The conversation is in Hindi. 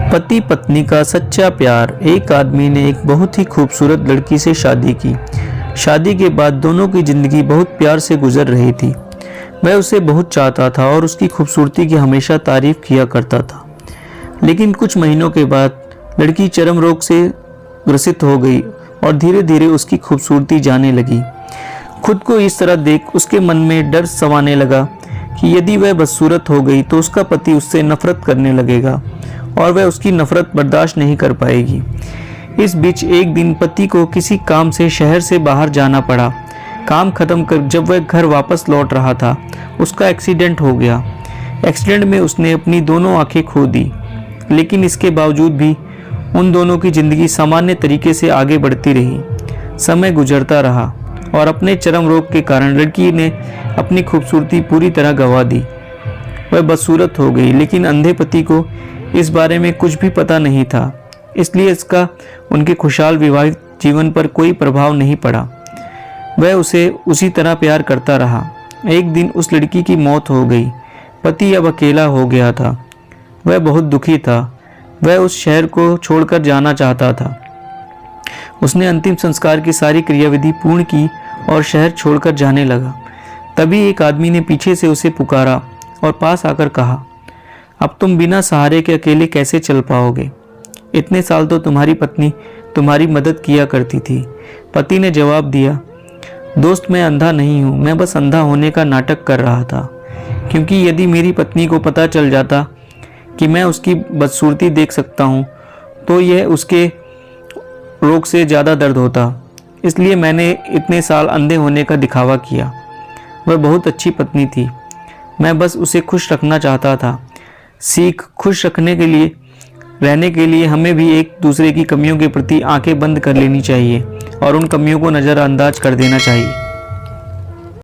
पति पत्नी का सच्चा प्यार। एक आदमी ने एक बहुत ही खूबसूरत लड़की से शादी की। शादी के बाद दोनों की जिंदगी बहुत प्यार से गुजर रही थी। वह उसे बहुत चाहता था और उसकी खूबसूरती की हमेशा तारीफ किया करता था। लेकिन कुछ महीनों के बाद लड़की चर्म रोग से ग्रसित हो गई और धीरे धीरे उसकी खूबसूरती जाने लगी। खुद को इस तरह देख उसके मन में डर समाने लगा कि यदि वह बदसूरत हो गई तो उसका पति उससे नफरत करने लगेगा और वह उसकी नफरत बर्दाश्त नहीं कर पाएगी। इस बीच एक दिन पति को किसी काम से शहर से बाहर जाना पड़ा। काम खत्म कर जब वह घर वापस लौट रहा था, उसका एक्सीडेंट हो गया। एक्सीडेंट में उसने अपनी दोनों आंखें खो दी, लेकिन इसके बावजूद भी उन दोनों की जिंदगी सामान्य तरीके से आगे बढ़ती रही। समय गुजरता रहा और अपने चर्म रोग के कारण लड़की ने अपनी खूबसूरती पूरी तरह गंवा दी। वह बदसूरत हो गई, लेकिन अंधे पति को इस बारे में कुछ भी पता नहीं था, इसलिए इसका उनके खुशहाल विवाहित जीवन पर कोई प्रभाव नहीं पड़ा। वह उसे उसी तरह प्यार करता रहा। एक दिन उस लड़की की मौत हो गई। पति अब अकेला हो गया था। वह बहुत दुखी था। वह उस शहर को छोड़कर जाना चाहता था। उसने अंतिम संस्कार की सारी क्रियाविधि पूर्ण की और शहर छोड़कर जाने लगा। तभी एक आदमी ने पीछे से उसे पुकारा और पास आकर कहा, अब तुम बिना सहारे के अकेले कैसे चल पाओगे? इतने साल तो तुम्हारी पत्नी तुम्हारी मदद किया करती थी। पति ने जवाब दिया, दोस्त मैं अंधा नहीं हूँ, मैं बस अंधा होने का नाटक कर रहा था, क्योंकि यदि मेरी पत्नी को पता चल जाता कि मैं उसकी बदसूरती देख सकता हूँ तो यह उसके रोग से ज़्यादा दर्द होता, इसलिए मैंने इतने साल अंधे होने का दिखावा किया। वह बहुत अच्छी पत्नी थी, मैं बस उसे खुश रखना चाहता था। सीख खुश रखने के लिए रहने के लिए हमें भी एक दूसरे की कमियों के प्रति आंखें बंद कर लेनी चाहिए और उन कमियों को नज़रअंदाज कर देना चाहिए।